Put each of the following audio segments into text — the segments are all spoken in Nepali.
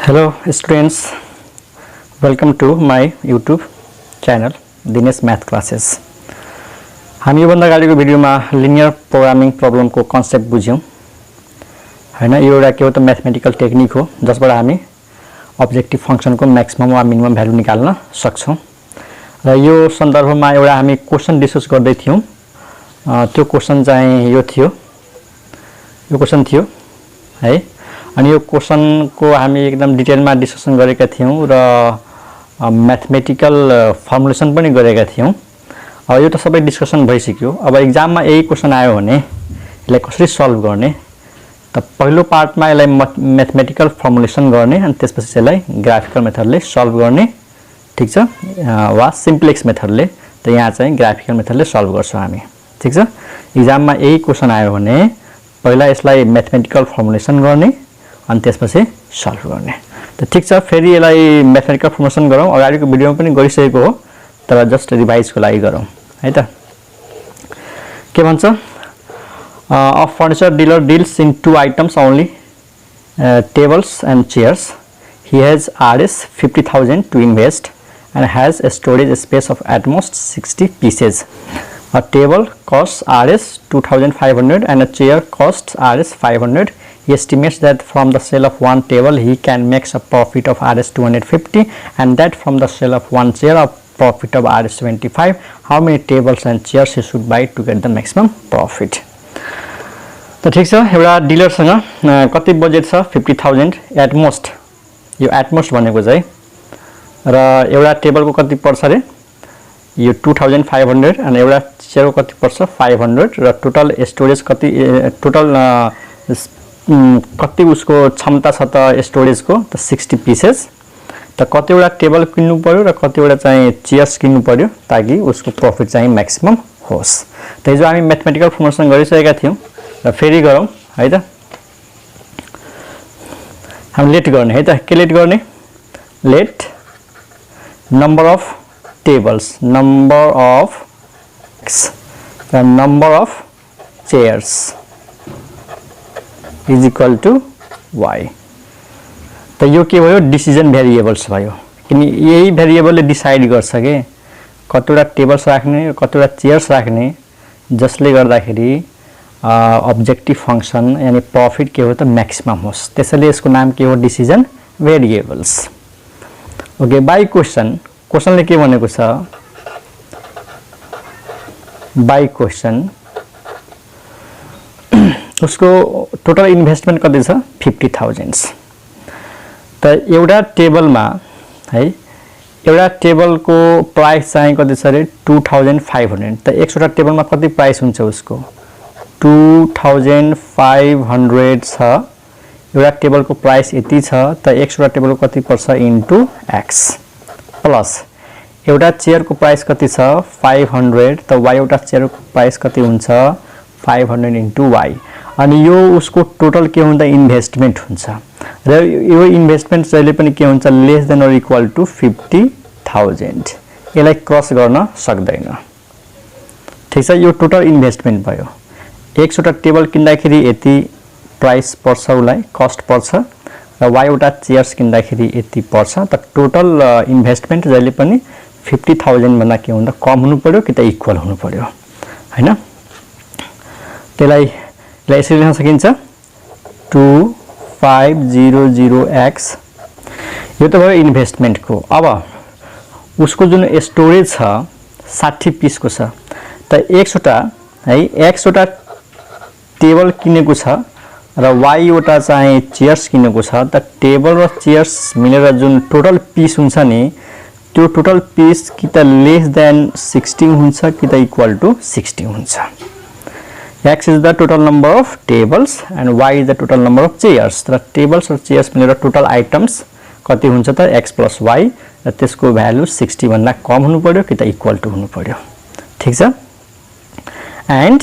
Hello students, welcome to my YouTube channel Dinesh Math Classes. हामी योभन्दा अगाडिको भिडियोमा लिनियर प्रोग्रामिङ प्रब्लमको कन्सेप्ट बुझ्यौं हैन। यो एउटा के हो त म्याथमेटिकल टेक्निक हो जसबाट हामी अब्जेक्टिभ फंक्सनको म्याक्सिमम वा मिनिमम भ्यालु निकाल्न सक्छौं। र यो सन्दर्भमा एउटा हामी क्वेशन डिस्कस गर्दै थियौं। त्यो क्वेशन चाहिँ यो थियो, यो क्वेशन थियो है। अनि यो क्वेशन को हामी एकदम डिटेलमा डिस्कसन गरेका थियौं र म्याथमेटिकल फर्मुलेसन पनि गरेका थियौं। अब यो त सबै डिस्कसन भइसक्यो। अब एक्जाममा यही क्वेशन आयो भने यसलाई कसरी सल्भ गर्ने त पहिलो पार्टमा यसलाई म्याथमेटिकल फर्मुलेसन गर्ने अनि त्यसपछि यसलाई ग्राफिकल मेथडले सल्भ गर्ने, ठीक छ, वा सिम्प्लेक्स मेथडले। त यहाँ चाहिँ ग्राफिकल मेथडले सल्भ गर्छौं हामी, ठीक छ। एक्जाममा यही क्वेशन आयो भने पहिला यसलाई म्याथमेटिकल फर्मुलेसन गर्ने अनि त्यसपछि सल्भ गर्ने। त ठीक छ, फेरि यसलाई म्याथमेटिकल फर्मुलेसन गरौँ। अगाडिको भिडियोमा पनि गरिसकेको हो तर जस्ट रिभाइजको लागि गरौँ है त। के भन्छ, a furniture dealer deals in two items only, tables and chairs. He has Rs 50,000 to invest and has a storage space of at most 60 pieces. A table costs Rs 2,500 and a chair costs Rs 500. He estimates that from the sale of one table he can make a profit of Rs 250 and that from the sale of one chair a profit of Rs 75. How many tables and chairs he should buy to get the maximum profit? त ठीक छ, एउटा डिलरसँग कति बजेट छ 50,000 एट मोस्ट। यो एट मोस्ट भनेको चाहिँ र एउटा टेबलको कति पर्छ रे यो 2,500 अनि एउटा चेयरको कति पर्छ 500 र टोटल स्टोरेज कति, टोटल कति उसको क्षमता छ त स्टोरेजको त 60 पीसेस। त कतिवटा टेबल किन्नु पर्यो र कतिवटा चाहिँ चेयर्स किन्नु पर्यो ताकि उसको प्रॉफिट चाहिँ म्याक्सिमम होस्। त हिजो हामी म्याथमेटिकल फर्मुलेसन गरिसकेका थियौं र फेरि गरौँ है त। हम लेट गर्ने है त। के लेट गर्ने? Let number of tables, number of x र number of chairs is equal to y. त यो के भयो? डिसिजन भेरिएबल्स भयो। किन यही भेरिएबलले डिसाइड गर्छ के कतिवटा टेबल्स राख्ने र कतिवटा चेयर्स राख्ने, जसले गर्दाखेरि अब्जेक्टिभ फंक्सन यानी प्रॉफिट के हो त मैक्सिमम होस्। त्यसैले यसको नाम के हो? Decision variables. Okay, by question, क्वेशनले के भनेको छ? बाई क्वेशन उसको टोटल इन्भेस्टमेन्ट कति छ? 50,000। त एउटा टेबलमा है, एउटा टेबलको प्राइस चाहिँ कति छ रे? 2,500। त एकवटा टेबलमा कति प्राइस हुन्छ उसको? 2,500 छ। एउटा टेबलको प्राइस यति छ त एकवटा टेबलको कति पर्छ? इन्टु एक्स प्लस एउटा चेयरको प्राइस कति छ? 500। त वाई एउटा चेयरको प्राइस कति हुन्छ? 500 इन्टु वाई। अनि यो उसको टोटल के हुन्छ? इन्भेस्टमेन्ट हुन्छ। र यो इन्भेस्टमेन्ट जहिले पनि के हुन्छ? Less than or equal to 50,000। यसलाई क्रस गर्न सक्दैन, ठीक छ। यो टोटल इन्भेस्टमेन्ट भयो। एकवटा टेबल किन्दाखेरि यति प्राइस पर्छ, उलाई कस्ट पर्छ, र वाईवटा चेयर्स किन्दाखेरि यति पर्छ। त टोटल इन्भेस्टमेन्ट जहिले पनि 50,000 भन्दा के हुँदा कम हुनु पर्यो कि त इक्वल हुनु पर्यो हैन। त्यसलाई यसरी लेख्न सकिन्छ 2500x। यो त भयो इन्भेस्टमेन्टको। अब उसको जुन स्टोरेज छ 60 पीसको छ। त एकवटा है, एक्सवटा टेबल किनेको छ र वाई वटा चाहिँ चेयर्स किनेको छ। त टेबल र चेयर्स मिलेर जुन टोटल पीस हुन्छ नि, त्यो टोटल पीस कि त लेस देन 60 हुन्छ कि त इक्वल टु 60 हुन्छ। x is the total number of tables and y is the total number of chairs. र टेबल्स र चेयर्स मिलेर टोटल आइटम्स कति हुन्छ त? x + y र त्यसको भ्यालु 60 भन्दा कम हुनु पर्यो कि त इक्वल टु हुनु पर्यो, ठीक छ। And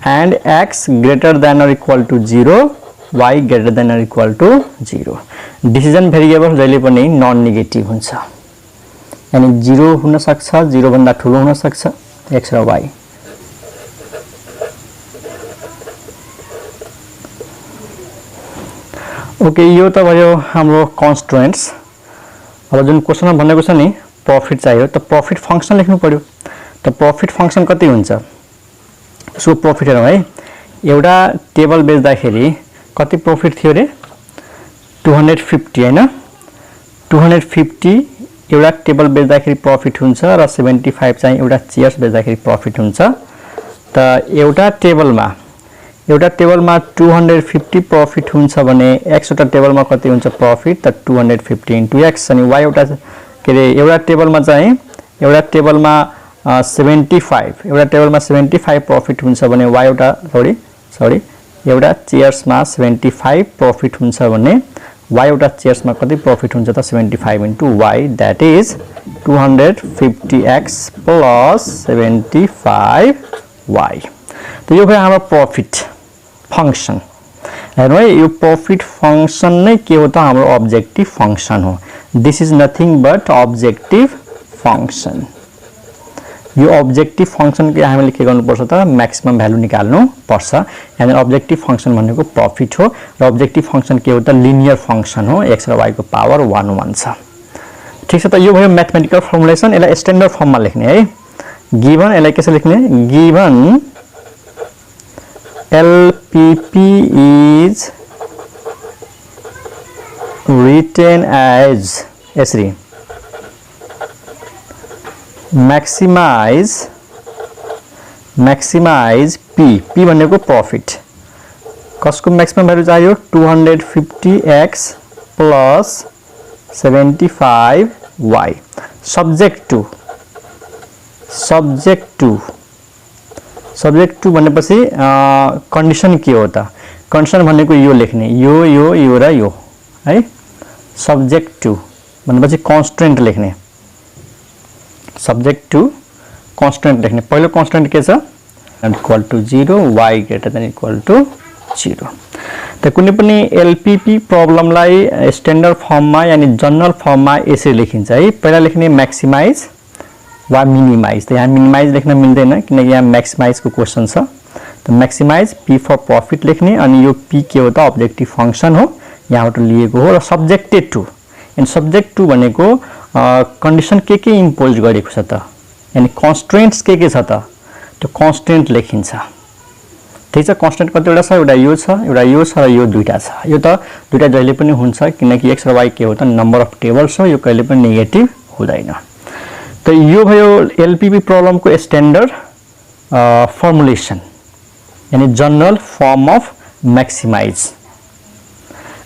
x greater than or equal to 0, y greater than or equal to 0. Decision variable जहिले पनि नन नेगेटिभ हुन्छ, यानी 0 हुन सक्छ, 0 भन्दा ठूलो हुन सक्छ x र y। ओके, यो त भयो हाम्रो कन्स्ट्रेन्ट्स। अब जुन क्वेसनमा भनेको छ नि प्रॉफिट चाहियो, त प्रॉफिट फंक्शन लेख्नु पर्यो। त प्रॉफिट फंक्शन कति हुन्छ, सो प्रॉफिट हेरौँ है। एउटा टेबल बेच्दाखेरि कति प्रॉफिट थियो रे, 250 हैन। 250 एउटा टेबल बेच्दाखेरि प्रॉफिट हुन्छ र 75 चाहिँ एउटा चेयर्स बेच्दाखेरि प्रॉफिट हुन्छ। त एउटा टेबलमा 250 प्रॉफिट हुन्छ भने x वटा टेबलमा कति हुन्छ प्रॉफिट, त 250 * x अनि y एउटा के रे एउटा टेबलमा 75 प्रॉफिट हुन्छ भने y एउटा एउटा चेयर्समा 75 प्रॉफिट हुन्छ भने y एउटा चेयर्समा कति प्रॉफिट हुन्छ त 75 * y, that is 250x + 75y। तो यो भयो हाम्रो प्रॉफिट फंक्शन। हेर्नु है, यो प्रॉफिट फंक्शन नै के हो त हाम्रो ऑब्जेक्टिव फंक्शन हो। This is nothing but objective function. यो ऑब्जेक्टिव फंक्शन के हामीले के गर्नुपर्छ त मैक्सिमम भ्यालु निकाल्नु पर्छ। यानी ऑब्जेक्टिव फंक्शन भनेको प्रॉफिट हो र ऑब्जेक्टिव फंक्शन के हो त लिनियर फंक्शन हो, x र y को पावर 1 1 छ। ठीक छ, त यो भयो मैथमेटिकल फर्मुलेसन। यसलाई स्ट्यान्डर्ड फर्ममा लेख्ने है। गिवन, यसलाई कसरी लेख्ने, given LPP is written as यसरी maximize P भनेको प्रॉफिट। कसको मैक्सिमम भ्यालु चाहियो, 250x + 75y सब्जेक्ट टू भनेपछि कन्डिसन के हो त, कन्डिसन भनेको यो लेख्ने, यो र यो है। सब्जेक्ट टू भनेपछि कन्स्ट्रेन्ट लेख्ने, सब्जेक्ट टू कन्स्ट्रेन्ट लेख्ने। पहिलो कन्स्ट्रेन्ट के छ, equal to 0, y greater than equal to 0। त कुनै पनि एलपीपी प्रब्लमलाई स्ट्यान्डर्ड फर्ममा यानी जनरल फर्ममा यसरी लेखिन्छ है। पहिला लेख्ने मैक्सिमाइज वा मिनिमाइज। त यहाँ मिनिमाइज लेख्न मिल्दैन किनकि यहाँ मैक्सिमाइज को क्वेश्चन छ। त मैक्सिमाइज p फर प्रॉफिट लेख्ने अनि यो p के हो त ऑब्जेक्टिव फंक्शन हो, यहाँबाट लिएको हो। र subjected to, and subject to भनेको कन्डिसन के इम्पोज गरेको छ त, यानी कन्स्ट्रेन्ट्स के छ त, त्यो कन्स्ट्रेन्ट लेखिन्छ। ठीक छ, कन्स्ट्रेन्ट कतिवटा छ, एउटा यो छ र यो दुईटा छ। यो त दुईटा जहिले पनि हुन्छ किनकि x र y के हो त नम्बर अफ टेबल्स हो, यो कहिले पनि नेगेटिभ हुँदैन। तो यो भयो एलपीपी प्रॉब्लम को स्टैंडर्ड फर्मुलेशन यानी जनरल फॉर्म अफ मैक्सिमाइज।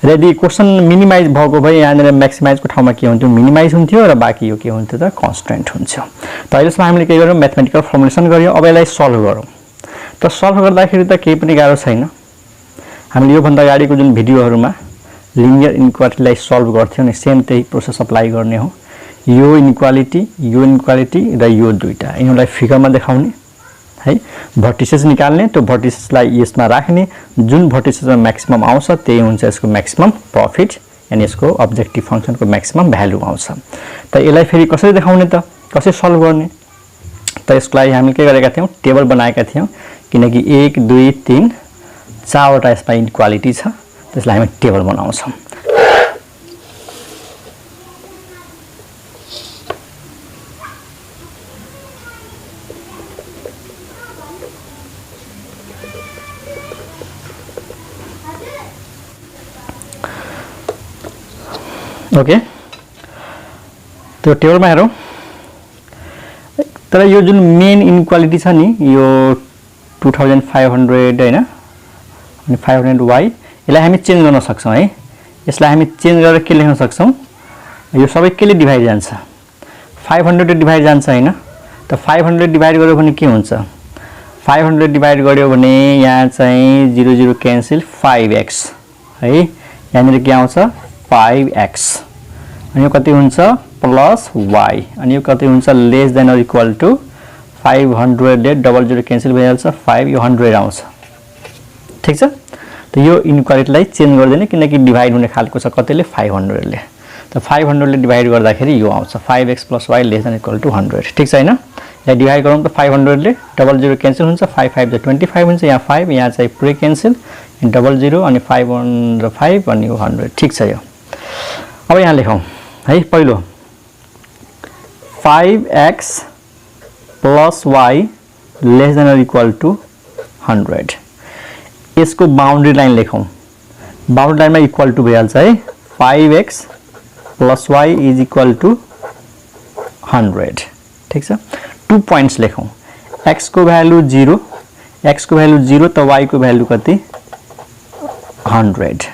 यदि क्वेश्चन मिनिमाइज भएको भए यहाँ मैक्सिमाइज को ठाउँमा के हुन्थ्यो, मिनिमाइज हुन्थ्यो र बाँकी यो के हुन्थ्यो त कन्स्ट्रेन्ट हुन्थ्यो। त अहिलेसम्म हामीले के गर्यौं, मैथमेटिकल फर्मुलेसन गर्यौं। अब यसलाई सल्भ गरौँ। त सल्भ गर्दाखेरि त केही पनि गाह्रो छैन। हामीले यो भन्दा अगाडिको जुन भिडियोहरुमा लिनियर इनइक्वालिटीलाई सल्भ गर्थ्यौं नि, सेम त्यही प्रोसेस अप्लाई गर्ने हो। यो इनइक्वालिटी र यो दुईटा यिनीलाई फिगरमा देखाउने है, भर्टिसेस निकाल्ने, त्यो भर्टिसेसलाई यसमा राख्ने, जुन भर्टिसेसमा मैक्सिमम आउँछ त्यही हुन्छ यसको मैक्सिमम प्रॉफिट, यानी यसको ऑब्जेक्टिभ फंक्शनको मैक्सिमम भ्यालु आउँछ। त यसलाई फेरि कसरी देखाउने त, कसरी सल्भ गर्ने त, यसको लागि हामी के गरेका थियौं, टेबल बनाएका थियौं किनकि 1 2 3 चारवटा यसमा इनइक्वालिटी छ, त्यसलाई हामी टेबल बनाउँछौं। ओके, तो टेबल में हेरौं। तर यो जुन मेन इनइक्वालिटी छ नि, यो 2500 हैन अनि 500y, यसलाई हामी चेन्ज गर्न सक्छौं है। यसलाई हामी चेन्ज गरेर के लेख्न सक्छौं, यो सबै केले डिभाइड जान्छ, 500 ले डिभाइड जान्छ हैन। त 500 डिभाइड गर्यो भने के हुन्छ, 500 डिभाइड गर्यो भने यहाँ चाहिँ 0 0 क्यान्सल, 5x है, यहाँनिर के आउँछ 5x, अनि यो कति हुन्छ प्लस y, अनि यो कति हुन्छ less than or equal to 500 ले डबल 0 क्यान्सल भइहाल्छ, 5 यो 100 आउँछ। ठीक छ, त यो इनइक्वालिटीलाई चेन्ज गर्दैन किनकि डिभाइड हुने खालको छ कतिले 500 ले। त 500 ले डिभाइड गर्दाखेरि यो आउँछ 5x + y less than equal to 100। ठीक छ हैन, यहाँ डिभाइड गरौँ त 500 ले डबल 0 क्यान्सल हुन्छ, 5 5 25 हुन्छ, यहाँ 5 यहाँ चाहिँ पुरै क्यान्सल, 00 अनि 5 1 5 अनि 100 ठीक छ यो अब यहाँ लेखौं है पहिलो 5x plus y less than or equal to 100 यसको बाउन्ड्री लाइन लेखौं बाउन्ड्री लाइनमा इक्वल टु भइहाल्छ है 5x plus y is equal to 100 ठीक छ 2 पोइन्ट्स लेखौं x को भ्यालु 0 x को भ्यालु 0 त y को भ्यालु कति 100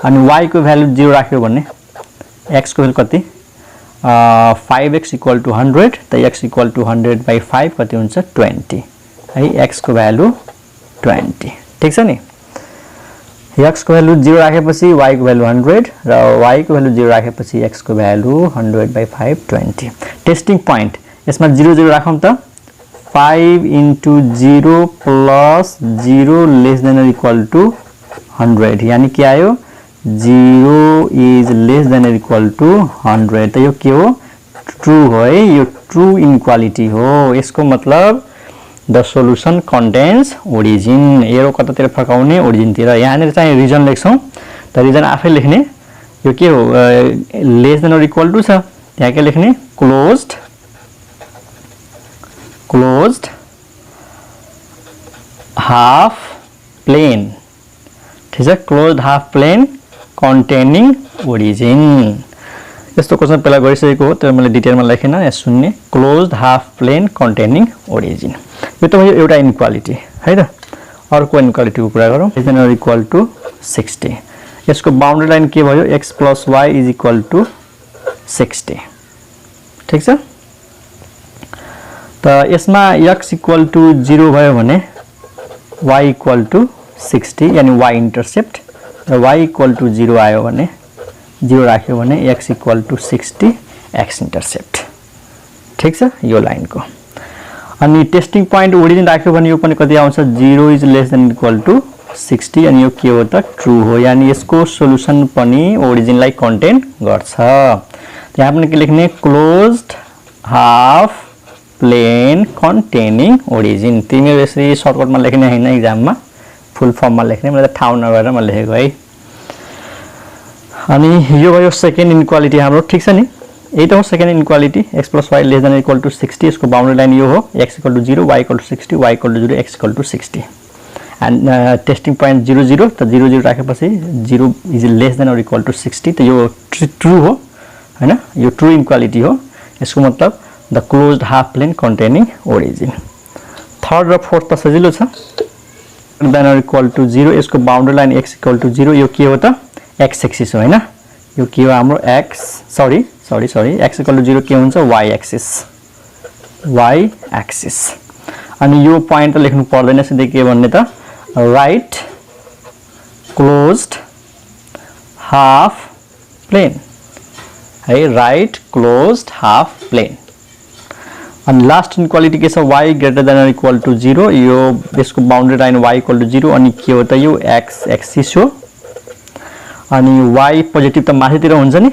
अनि y को भ्यालु 0 राख्यो भने x को भ्यालु कति 5x equal to 100 त x equal to 100 by 5 कति हुन्छ 20 है x को भ्यालु 20 ठीक छ नि x को भ्यालु 0 राखेपछि y को भ्यालु 100 र y को भ्यालु 0 राखेपछि x को भ्यालु 100 by 5 20 टेस्टिङ पोइन्ट यसमा 0 0 राखौं त 5 into 0 plus 0 less than or equal to 100 यानी के आयो 0 is less than or equal to 100 त यो के हो ट्रू हो है यो ट्रू इनइक्वालिटी हो यसको मतलब the solution contents origin arrow कतातिर फर्काउने ओरिजिन तिर यहाँ चाहिँ रिजन लेख्छौं त रिजन आफै लेख्ने यो के हो less than or equal to छ त्यहाँ के लेख्ने क्लोज्ड हाफ प्लेन ठीक छ closed half plane containing origin यस्तो क्वेशन पहिला गरिसकेको हो तर मैले डिटेलमा लेखेन यहाँ सुन्ने closed half plane containing origin यो त भयो एउटा इनइक्वालिटी है त अर्को इनइक्वालिटीको कुरा गरौँ less than or equal to 60 यसको बाउन्ड्री लाइन के भयो x + y = 60 ठीक छ त यसमा x = 0 भयो भने y = 60 यानी y इन्टरसेप्ट र y = 0 आयो भने 0 राख्यो भने x = 60 x इन्टरसेप्ट ठीक छ यो लाइनको अनि टेस्टिङ पोइन्ट ओरिजिन राख्यो भने यो पनि कति आउँछ 0 is less than equal to 60 अनि यो के हो त ट्रू हो यानी यसको सोलुसन पनि ओरिजिनलाई कन्टेन गर्छ त्यहाँ पनि के लेख्ने closed half plane containing origin तिमीले यसरी सर्टकटमा लेख्ने हैन एक्जाममा फुल फर्ममा लेख्ने मैले त ठाउँ नगरेर म लेखेको है अनि यो भयो सेकेन्ड इनइक्वालिटी हाम्रो ठीक छ नि यही त हो second inequality x + y less than or equal to 60 यसको बाउन्ड्री लाइन यो हो x = 0 y = 60 y = 0 x = 60 and testing point 0 0 त 0 0 राखेपछि 0 is less than or equal to 60 त यो ट्रू हो हैन यो ट्रू इनइक्वालिटी हो यसको मतलब the closed half plane containing origin third र फोर्थ त सजिलो छ than or equal to 0 यसको बाउन्ड्री लाइन x = 0 यो के हो त x एक्सिस हो हैन यो के हो हाम्रो x सरी x = 0 के हुन्छ y एक्सिस अनि यो पोइन्ट त लेख्नु पर्दैन सिधै के भन्ने त राइट क्लोज्ड हाफ प्लेन है राइट क्लोज्ड हाफ प्लेन अनि लास्ट इनइक्वालिटी के छ y > 0 यो यसको बाउन्ड्री लाइन y = 0 अनि के हो त यो x एक्सिस हो अनि y पोजिटिभ त माथितिर हुन्छ नि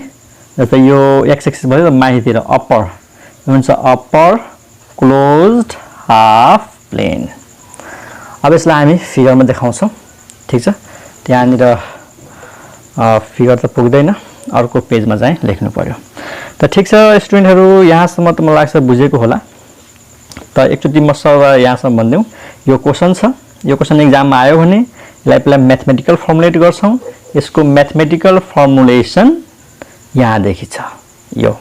जस्तै यो x एक्सिस भयो त माथितिर अप्पर हुन्छ अप्पर क्लोज्ड हाफ प्लेन अब यसलाई हामी फिगरमा देखाउँछौं ठीक छ त्यहाँनिर फिगर त पुग्दैन अर्को पेजमा चाहिँ लेख्नु पर्यो त ठीक छ स्टुडेन्टहरु यहाँसम्म त मलाई लाग्छ बुझेको होला त एकचोटी म सर यहाँसम्म भन्दिउँ यो क्वेशन छ यो क्वेशन एक्जाममा आयो भने यसलाई पहिला म्याथमेटिकल फर्मुलेट गर्छौं यसको म्याथमेटिकल फर्मुलेसन यहाँदेखि छ यो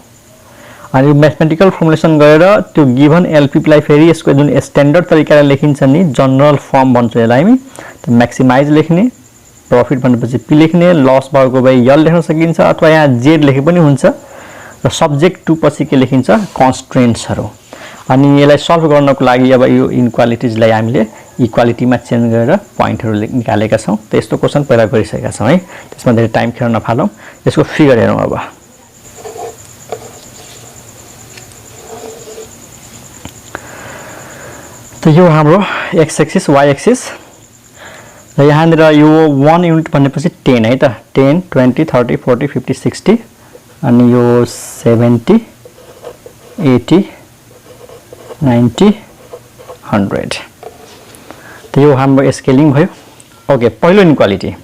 अनि म्याथमेटिकल फर्मुलेसन गरेर त्यो गिभन एलपी लाई फेरि यसको जुन स्ट्यान्डर्ड तरिकाले लेखिन्छ नि जनरल फर्म भन्छ यसलाई हामी त म्याक्सिमाइज लेख्ने प्रॉफिट भनेपछि पी लेख्ने लस भएको भए यल लेख्न सकिन्छ अथवा यहाँ जेड लेखे पनि हुन्छ र सब्जेक्ट टु पछि के लेखिन्छ कन्स्ट्रेन्ट्सहरु अनि यसलाई सल्भ गर्नको लागि अब यो इनइक्वालिटीजलाई हामीले इक्वालिटीमा चेन्ज गरेर पोइन्टहरु निकालेका छौं त यस्तो क्वेशन पहिला गरिसकेका छौं है त्यसमा धेरै टाइम खेर नफालौं यसको फिगर हेरौं अब त यो हाम्रो x एक्सिस y एक्सिस र यहाँनिर यो 1 युनिट भनेपछि 10 है त 10 20 30 40 50 60 अनि यो 70 80 90 100 त यो हाम्रो स्केलिङ भयो ओके पहिलो इनइक्वालिटी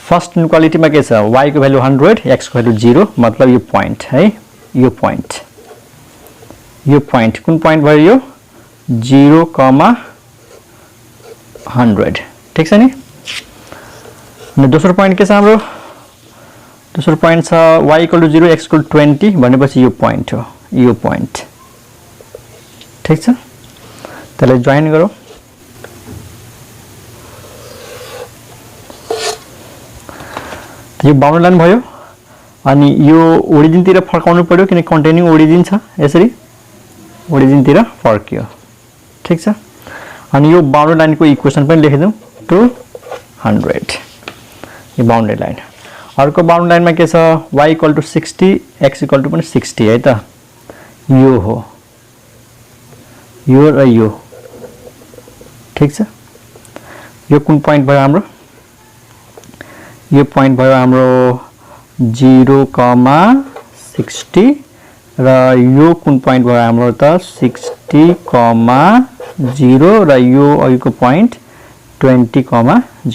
फर्स्ट इनइक्वालिटीमा के छ y को भ्यालु 100 x को भ्यालु 0 मतलब यो पोइन्ट है यो पोइन्ट कुन पोइन्ट भयो यो 0, 100 ठीक छ नि अनि दोस्रो पोइन्ट के छ हाम्रो दोस्रो पोइन्ट छ y = 0 x = 20 भनेपछि यो पोइन्ट हो यो पोइन्ट ठीक छ त्यसलाई जोइन गरौँ यो बाउन्ड्री लाइन भयो अनि यो ओरिजिन तिर फर्काउनु पर्यो किन कन्टेनिङ ओरिजिन छ यसरी ओरिजिन तिर फर्कियो ठीक छ अनि यो बाउन्ड्री लाइनको इक्वेसन पनि लेखिदिउँ 200 यो बाउन्ड्री लाइन अर्को बाउन्ड्री लाइनमा के छ y = 60 x = पनि 60 है त यो हो यो र यो ठीक छ यो कुन पोइन्ट भयो हाम्रो यो पोइन्ट भयो हाम्रो 0, 60 र यो कुन पोइन्ट भयो हाम्रो त 60, 0 र यो अघिको पोइन्ट 20,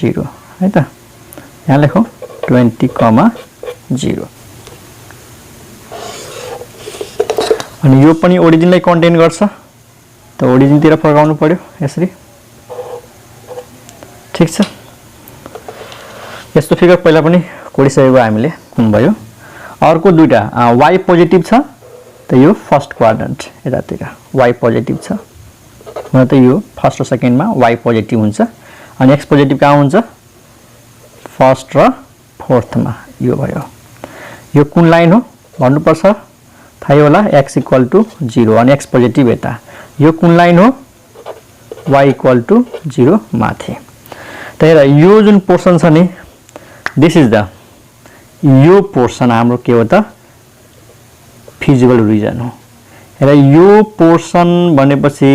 0 है त यहाँ लेखौँ 20, 0 अनि यो पनि ओरिजिनलाई कन्टेन गर्छ त ओरिजिन तिर फर्काउनु पर्यो यसरी ठीक छ यस्तो फिगर पहिला पनि कोडिसकेको हामीले कुन भयो अर्को दुईटा y पोजिटिभ छ त यो फर्स्ट क्वाड्रन्ट यतातिर y पोजिटिभ छ हुन त यो फर्स्ट र सेकेन्डमा y पोजिटिभ हुन्छ अनि x पोजिटिभ कहाँ हुन्छ फर्स्ट र फोर्थमा यो भयो यो कुन लाइन हो भन्नुपर्छ थाहै होला x = 0 अनि x पोजिटिभ यता यो कुन लाइन हो y = 0 माथि त हेर यो जुन पोर्सन छ नि दिस इज द यो पोर्सन हाम्रो के हो त फिजिबल रिजन हो र यो पोर्सन भनेपछि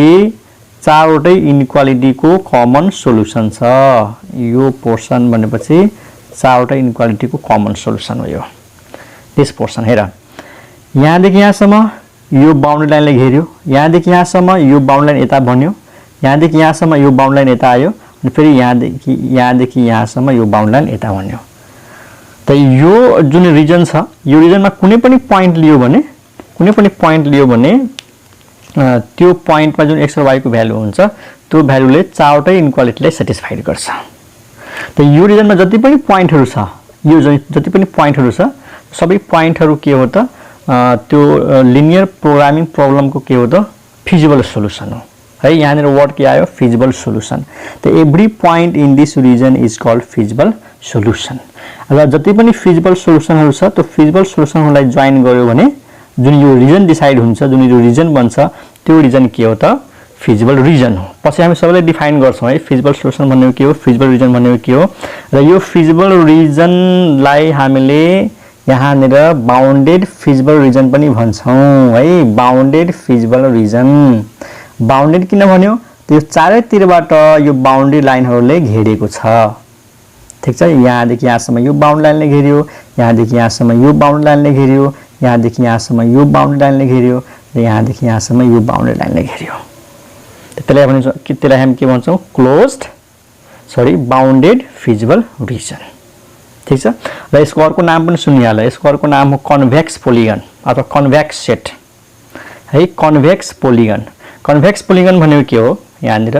चारवटै इनइक्वालिटीको कमन सोलुसन छ यो पोर्सन भनेपछि चारवटै इनइक्वालिटीको कमन सोलुसन हो यो दिस पोर्सन हेर यहाँदेखि यहाँसम्म यो बाउन्ड्री लाइनले घेर्यो यहाँदेखि यहाँसम्म यो बाउन्ड्री लाइन यता बन्यो यहाँदेखि यहाँसम्म यो बाउन्ड्री लाइन यता आयो अनि फेरि यहाँदेखि यहाँसम्म यो बाउन्ड्री लाइन यता बन्यो त यो जुन रिजन छ यो रिजनमा कुनै पनि पोइन्ट लियो भने त्यो पोइन्टमा जुन x र y को भ्यालु हुन्छ त्यो भ्यालुले चारवटै इनइक्वालिटीलाई सेटिस्फाइड गर्छ त यो रिजनमा जति पनि पोइन्टहरु छ यो जति पनि पोइन्टहरु छ सबै पोइन्टहरु के हो त त्यो लिनियर प्रोग्रामिङ प्रब्लमको के हो त फिजिबल सोलुसन हो है यहाँनिर वर्ड के आयो फिजिबल सोलुसन त every point in this region is called feasible solution र जति पनि फिजिबल सोलुसनहरु छ त्यो फिजिबल सोलुसनहरुलाई जोइन गर्यो भने जुन यो रिजन डिसाइड हुन्छ जुन यो रिजन बन्छ त्यो रिजन के हो त फिजिबल रिजन हो पछि हामी सबैले डिफाइन गर्छौं है फिजिबल सोलुसन भन्ने के हो फिजिबल रिजन भन्ने के हो र यो फिजिबल रिजनलाई हामीले यहाँनिर बाउन्डेड फिजिबल रिजन पनि भन्छौं है बाउन्डेड फिजिबल रिजन बाउन्डेड किन भन्यो त्यो चारैतिरबाट यो बाउन्ड्री लाइनहरुले घेरेको छ ठीक छ यहाँदेखि यहाँसम्म यो बाउन्ड्री लाइनले घेर्यो यहाँदेखि यहाँसम्म यो बाउन्ड्री लाइनले घेर्यो यहाँदेखि यहाँसम्म यो बाउन्ड्री लाइनले घेर्यो र यहाँदेखि यहाँसम्म यो बाउन्ड्री लाइनले घेर्यो त्यसलाई हामी के भन्छौं क्लोज्ड बाउन्डेड फिजिबल रिजन ठीक छ र यसको अर्को नाम पनि सुनिहाल्नु यसको अर्को नाम हो कन्भेक्स पोलिगन अथवा कन्भेक्स सेट है कन्भेक्स पोलिगन भनेको के हो यहाँनिर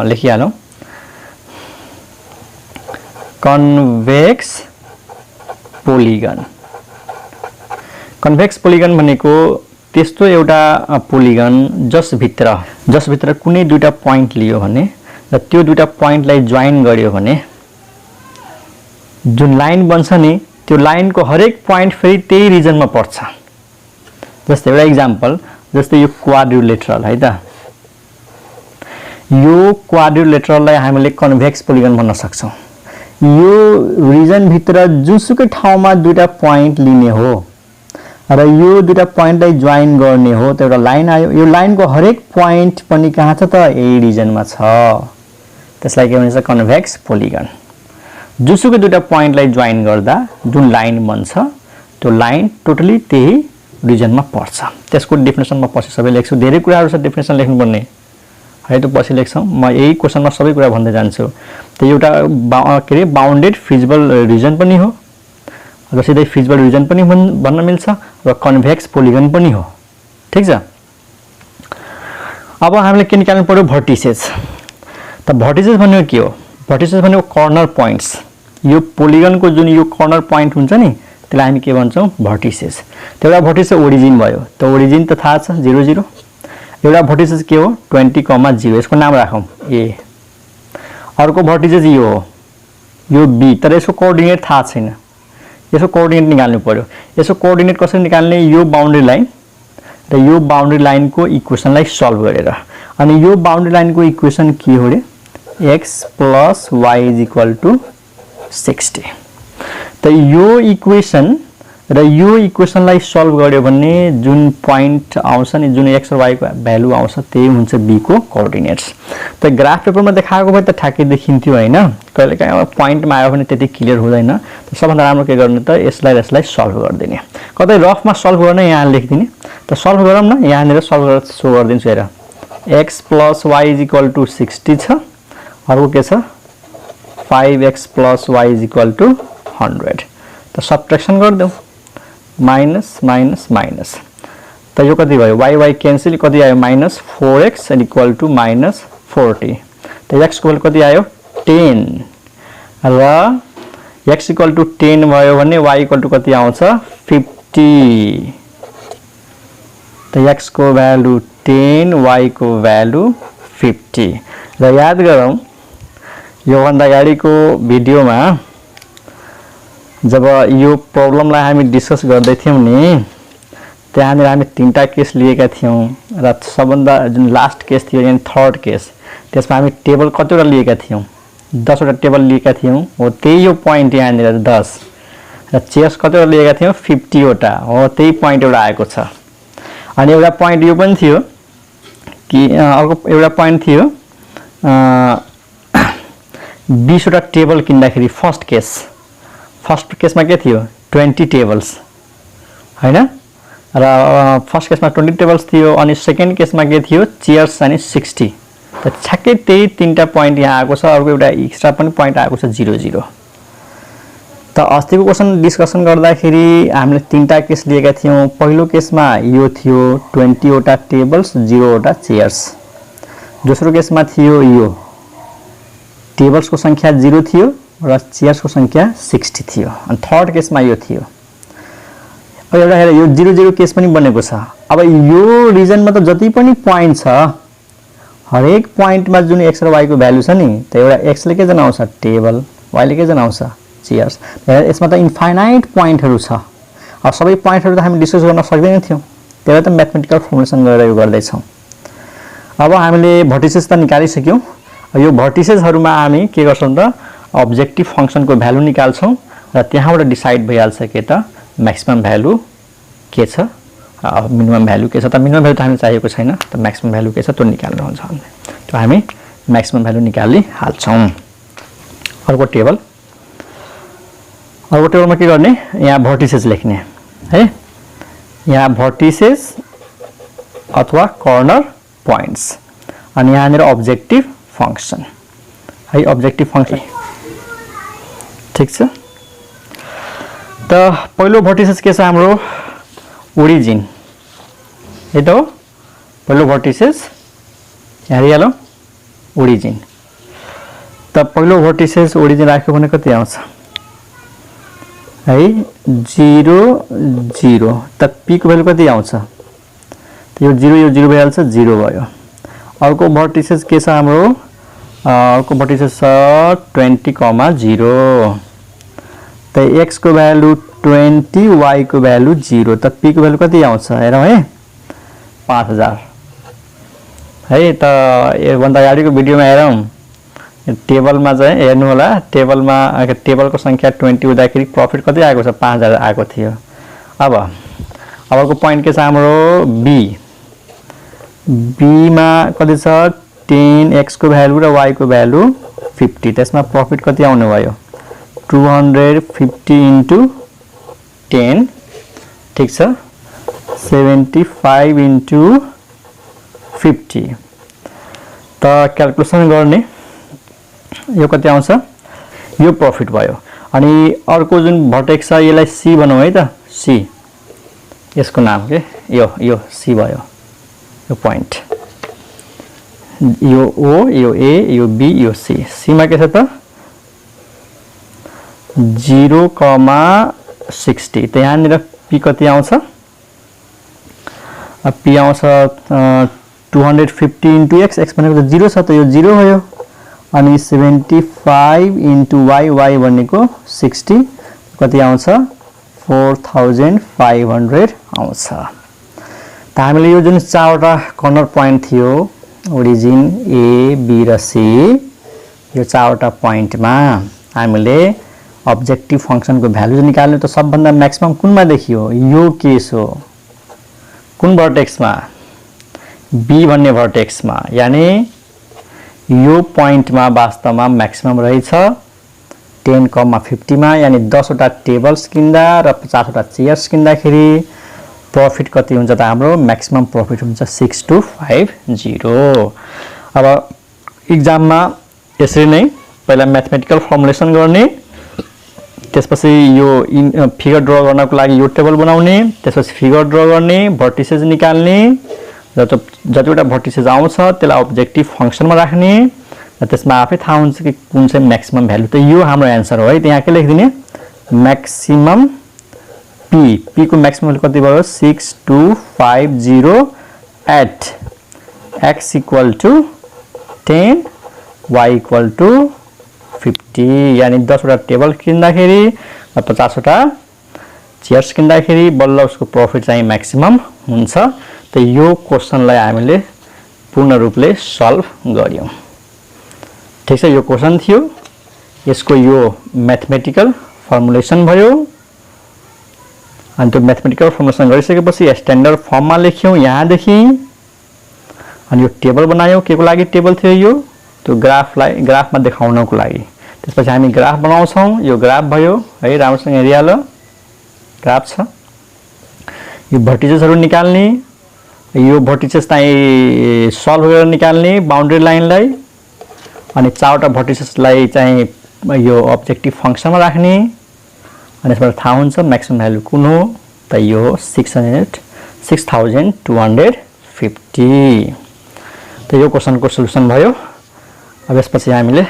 लेखिहालौं कन्भेक्स पोलिगन भनेको त्यस्तो एउटा पोलिगन जसभित्र कुनै दुईटा पोइन्ट लियो भने र त्यो दुईटा पोइन्टलाई जोइन गर्यो भने जुन लाइन बन्छ नि त्यो लाइनको हरेक पोइन्ट फेरि त्यही रिजनमा पर्छ जस्तै एउटा एक्जाम्पल जस्तै यो क्वाड्रिलेटरल है त यो क्वाड्रिलेटरललाई हामीले कन्भेक्स पोलिगन भन्न सक्छौं यो रिजन भित्र जुनसुकै ठाउँमा दुईटा पोइन्ट लिने हो र यो दुईटा पोइन्टलाई जोइन गर्ने हो त एउटा लाइन आयो यो लाइनको हरेक पोइन्ट पनि कहाँ छ त यही रिजनमा छ त्यसलाई के भन्छ कन्भेक्स पोलिगन जुनसुकै दुईटा पोइन्टलाई जोइन गर्दा जुन लाइन बन्छ त्यो लाइन टोटली त्यही रिजनमा पर्छ त्यसको डेफिनेसनमा पछि सबै लेख्छु धेरै कुराहरु छ डेफिनेसन लेख्नुपर्ने है त पछि लेख्छौं म यही क्वेशनमा सबै कुरा भन्दै जान्छु त एउटा के रे बाउन्डेड फिजिबल रिजन पनि हो र सिधै फिजिबल रिजन पनि भन्न मिल्छ र कन्भेक्स पोलिगन पनि हो ठीक छ अब हामीले के निकाल्नु पर्यो भर्टिसेस त भर्टिसेस भनेको के हो भर्टिसेस भनेको कर्नर पोइन्ट्स यो पोलिगनको जुन यो कर्नर पोइन्ट हुन्छ नि त्यसलाई हामी के भन्छौं भर्टिसेस त एउटा भर्टिसेस ओरिजिन भयो त ओरिजिन त थाहा छ 0 0 एउटा भर्टिसेस के हो 20, 0 यसको नाम राखौं ए अर्को भर्टिसेस यो हो यो बी तर यसको कोअर्डिनेट थाहा छैन यसको कोअर्डिनेट निकाल्नु पर्यो यसको कोअर्डिनेट कसरी निकाल्ने यो बाउन्ड्री लाइन र यो बाउन्ड्री लाइनको इक्वेसनलाई सल्भ गरेर अनि यो बाउन्ड्री लाइनको इक्वेसन के हो रे x + y = 60 त यो इक्वेसन र यो इक्वेसनलाई सल्भ गर्यो भने जुन पोइन्ट आउँछ नि जुन x र y को भ्यालु आउँछ त्यही हुन्छ b को कोअर्डिनेट्स त ग्राफ पेपरमा देखाएको भए त ठ्याक्कै देखिन्थ्यो हैन कहिलेकाहीँ पोइन्टमा आयो भने त्यति क्लियर हुँदैन त सबभन्दा राम्रो के गर्ने त यसलाई सल्भ गर्दिने कतै रफमा सल्भ गर्न यहाँ लेख्दिने त सल्भ गरौँ न यहाँनिर सल्भ गरेर सो गर्दिन्छु हेर x + y = 60 छ अर्को के छ 5x + y = 100 त सब्ट्र्याक्सन गर्दियौ माइनस माइनस माइनस त यो कति भयो y y क्यान्सल कति आयो -4x = -40 त x को भ्यालु कति आयो 10 र x = 10 भयो भने y = कति आउँछ 50 त x को भ्यालु 10 y को भ्यालु 50 र याद गरौँ यो भन्दा अगाडिको भिडियोमा जब यो प्रब्लमलाई हामी डिस्कस गर्दै थियौं नि त्यहाँनिर हामी तीनटा केस लिएका थियौं र सबभन्दा जुन लास्ट केस थियो यानी थर्ड केस त्यसमा हामी टेबल कतिवटा लिएका थियौं 10 वटा टेबल लिएका थियौं हो त्यही यो पोइन्ट यहाँनिर 10 र चेयर्स कतिवटा लिएका थियौं 50 वटा हो त्यही पोइन्ट एउटा आएको छ अनि एउटा पोइन्ट यो पनि थियो कि अर्को एउटा पोइन्ट थियो 20 वटा टेबल किन्दाखेरि फर्स्ट केसमा के थियो 20 टेबल्स हैन र फर्स्ट केसमा 20 टेबल्स थियो अनि सेकेन्ड केसमा के थियो चेयर्स अनि 60 त छक्कै त्यही तीनटा पोइन्ट यहाँ आएको छ अर्को एउटा एक्स्ट्रा पनि पोइन्ट आएको छ 0 0 त अस्तिको क्वेशन डिस्कसन गर्दाखेरि हामीले तीनटा केस लिएका थियौं पहिलो केसमा यो थियो 20 वटा टेबल्स 0 वटा चेयर्स दोस्रो केसमा थियो यो टेबल्स को संख्या 0 थियो र चेयर्स को संख्या 60 थियो अनि थर्ड केसमा यो थियो अब एउटा हेर यो 0 0 केस पनि बनेको छ अब यो रिजनमा त जति पनि पोइन्ट छ हरेक पोइन्टमा जुन x र y को भ्यालु छ नि त एउटा x ले के जनाउँछ टेबल y ले के जनाउँछ चेयर्स यसमा त इन्फाइनाइट पोइन्टहरु छ अब सबै पोइन्टहरु त हामी डिस्कस गर्न सक्दैन थियौ त्यसले त म्याथमेटिकल फर्मुलेसन गरेर यो गर्दै छौं अब हामीले भर्टिसेस त निकालिसक्यौं यो भर्टिसेसहरुमा हामी के गर्छौं त अब्जेक्टिभ फंक्सनको भ्यालु निकाल्छौं र त्यहाँबाट डिसाइड भइहाल्छ के त म्याक्सिमम भ्यालु के छ मिनिमम भ्यालु के छ त मिनिमम भ्यालु त हामी चाहिएको छैन त म्याक्सिमम भ्यालु के छ त्यो निकाल्नु हुन्छ हामीले त्यो हामी म्याक्सिमम भ्यालु निकालि हाल्छौं अर्को टेबलमा के गर्ने यहाँ भर्टिसेस लेख्ने है यहाँ भर्टिसेस अथवा कर्नर पोइन्ट्स अनि यहाँनिर अब्जेक्टिभ फंक्सन है अब्जेक्टिभ फंक्सन ठीक छ त पहिलो भर्टिसेस के छ हाम्रो ओरिजिन है त पहिलो भर्टिसेस यहाँ हेरौँ ओरिजिन त पहिलो भर्टिसेस ओरिजिन राख्यो भने कति आउँछ है 0 0 त p को भ्यालु कति आउँछ त यो 0 भइहाल्छ 0 भयो अर्को भर्टिसेस के छ हाम्रो अर्को भर्टिसेस छ 20, 0 त x को भ्यालु 20 y को भ्यालु 0 त p को भ्यालु कति आउँछ हेरौँ है 5000 है त यो भन्दा अगाडिको भिडियोमा हेरौँ टेबलमा चाहिँ हेर्नु होला टेबलको संख्या 20 हुँदाखेरि प्रफिट कति आएको छ 5000 आएको थियो अब अर्को पोइन्ट के छ हाम्रो b मा कति छ 10x को भ्यालु र y को भ्यालु 50 त्यसमा प्रफिट कति आउने भयो 250 into 10 ठीक छ 75 into 50 त क्याल्कुलेसन गर्ने यो कति आउँछ यो प्रॉफिट भयो अनि अर्को जुन भर्टेक्स छ यसलाई सी बनाऊ है त सी यसको नाम के यो सी भयो यो पोइन्ट यो ओ यो ए यो बी यो सी सी मा के छ त 0,60 त यहाँनिर पी कति आउँछ पी आउँछ 250 इन्टु एक्स एक्स भनेको त 0 छ त यो 0 भयो अनि 75 इन्टु वाई वाई भनेको 60 कति आउँछ 4500 आउँछ त हामीले यो जुन चारवटा कर्नर पोइन्ट थियो ओरिजिन ए बी र सी यो चारवटा पोइन्टमा हामीले अब्जेक्टिभ फंक्सनको भ्यालु निकाल्नु त सबभन्दा म्याक्सिमम कुनमा देखियो यो केस हो कुन भर्टेक्समा बी भन्ने भर्टेक्समा यानी यो पोइन्टमा वास्तवमा म्याक्सिमम रहेछ 10,50 मा यानी 10 वटा टेबल्स किन्दा र 50 वटा चेयर्स किन्दाखेरि प्रॉफिट कति हुन्छ त हाम्रो म्याक्सिमम प्रॉफिट हुन्छ 6250 अब एक्जाममा यसरी नै पहिला म्याथमेटिकल फर्मुलेसन गर्ने त्यसपछि यो फिगर ड्रा गर्नको लागि यो टेबल बनाउने त्यसपछि फिगर ड्रा गर्ने भर्टिसेस निकाल्ने जतिवटा भर्टिसेस आउँछ त्यसलाई अब्जेक्टिभ फंक्सनमा राख्ने र त्यसमा आफै थाहा हुन्छ कि कुन चाहिँ म्याक्सिमम भ्यालु त यो हाम्रो आन्सर हो है त्यहाँ के लेखिदिने म्याक्सिमम पी को म्याक्सिमम कति भयो 6250 एट x = 10 y = 50 यानी 10 वटा टेबल किन्दाखेरि र 50 वटा चेयर्स किन्दाखेरि बल्ल उसको प्रॉफिट चाहिँ म्याक्सिमम हुन्छ त यो क्वेशनलाई हामीले पूर्ण रूपले सल्भ गर्यौं ठीक छ यो क्वेशन थियो यसको यो म्याथमेटिकल फर्मुलेसन भयो अनि त्यो म्याथमेटिकल फर्मुलेसन गरिसकेपछि स्ट्यान्डर्ड फर्ममा लेख्यौं यहाँ देखि अनि यो टेबल बनायौं केको लागि टेबल थियो यो त्यो ग्राफमा देखाउनको लागि त्यसपछि हामी ग्राफ बनाउँछौं यो ग्राफ भयो है राम्रोसँग हेरिया ल ग्राफ छ यो भर्टिसेसहरु निकाल्ने यो भर्टिसेस चाहिँ सल्भ गरेर निकाल्ने बाउन्ड्री लाइनलाई अनि चारवटा भर्टिसेसलाई चाहिँ यो अब्जेक्टिभ फंक्सनमा राख्ने अनि यसबाट थाहा हुन्छ म्याक्सिमम भ्यालु कुन हो त यो 6250 त यो क्वेशनको सोलुसन भयो अब यसपछि हामीले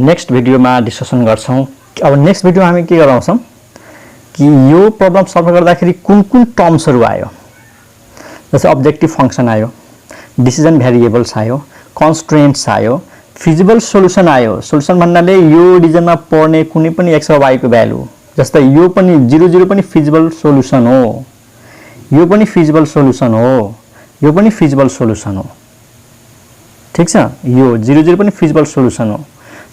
नेक्स्ट भिडियोमा डिस्कसन गर्छौं अब नेक्स्ट भिडियो हामी के गराउँछौं कि यो प्रब्लम सल्भ गर्दाखेरि कुन टर्म्सहरु आयो जस्तै अब्जेक्टिभ फंक्सन आयो डिसिजन भेरिएबल्स आयो कन्स्ट्रेन्ट्स आयो फिजिबल सोलुसन आयो सोलुसन भन्नाले यो रिजनमा पर्ने कुनै पनि x र y को भ्यालु जस्तै यो पनि 00 पनि फिजिबल सोलुसन हो यो पनि फिजिबल सोलुसन हो यो पनि फिजिबल सोलुसन हो ठीक छ यो 00 पनि फिजिबल सोलुसन हो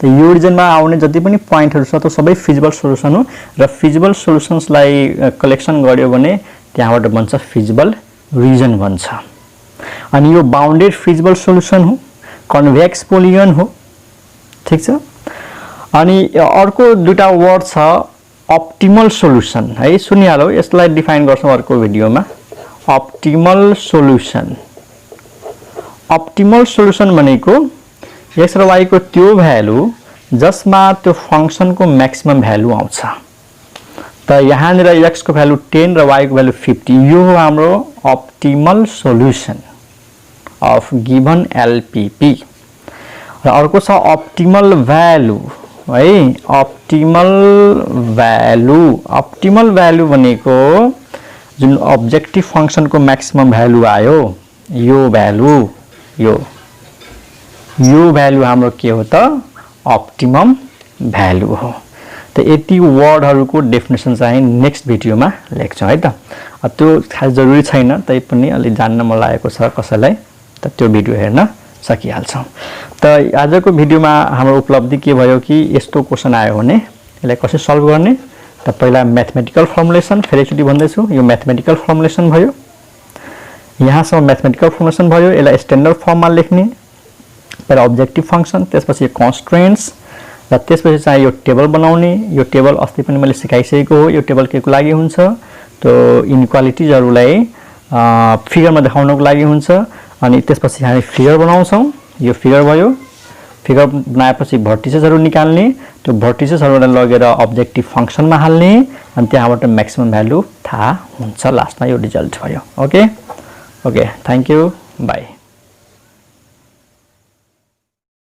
त यो रिजनमा आउने जति पनि पोइन्टहरु छ त सबै फिजिबल सोलुसन हो र फिजिबल सोलुसन्सलाई कलेक्सन गर्यो भने त्यहाँबाट बन्छ फिजिबल रिजन बन्छ अनि यो बाउन्डेड फिजिबल सोलुसन हो कन्वेक्स पोलिगन हो ठीक छ अनि अर्को दुईटा वर्ड छ अप्टिमल सोलुसन है सुनिहालौ यसलाई डिफाइन गर्छौं अर्को भिडियोमा अप्टिमल सोलुसन अप्टिमल सोलुसन भनेको x र y को त्यो भ्यालु जसमा त्यो फंक्सनको म्याक्सिमम भ्यालु आउँछ त यहाँनिर x को भ्यालु 10 र y को भ्यालु 50 यो हो हाम्रो optimal solution of given LPP र अर्को छ अप्टिमल भ्यालु है अप्टिमल भ्यालु भनेको जुन अब्जेक्टिभ फंक्सनको म्याक्सिमम भ्यालु आयो यो भ्यालु यो भ्यालु हाम्रो के हो त अप्टिमम भ्यालु हो त यति वर्डहरुको डेफिनेसन चाहिँ नेक्स्ट भिडियोमा लेख्छौं है त त्यो खास जरुरी छैन तैपनि अलि जान्न मन लागेको छ कसैलाई त त्यो भिडियो हेर्न सकिहाल्छौं त आजको भिडियोमा हाम्रो उपलब्धि के भयो कि यस्तो क्वेशन आयो भने यसलाई कसरी सल्भ गर्ने त पहिला म्याथमेटिकल फर्मुलेसन फेरि एकचोटी भन्दै छु यो म्याथमेटिकल फर्मुलेसन भयो यहाँसम्म म्याथमेटिकल फर्मुलेसन भयो यसलाई स्ट्यान्डर्ड फर्ममा लेख्ने पहिला अब्जेक्टिभ फंक्सन त्यसपछि कन्स्ट्रेन्ट्स र त्यसपछि चाहिँ यो टेबल बनाउने यो टेबल अस्ति पनि मैले सिकाइसकेको हो यो टेबल केको लागि हुन्छ त्यो इनइक्वालिटीजहरुलाई फिगरमा देखाउनको लागि हुन्छ अनि त्यसपछि हामी फिगर बनाउँछौँ। यो फिगर भयो। फिगर बनाएपछि भर्टिसेसहरू निकाल्ने, त्यो भर्टिसेसहरूलाई लगेर अब्जेक्टिभ फङ्सनमा हाल्ने अनि त्यहाँबाट म्याक्सिमम भ्यालु थाहा हुन्छ। लास्टमा यो रिजल्ट भयो। Okay, thank you.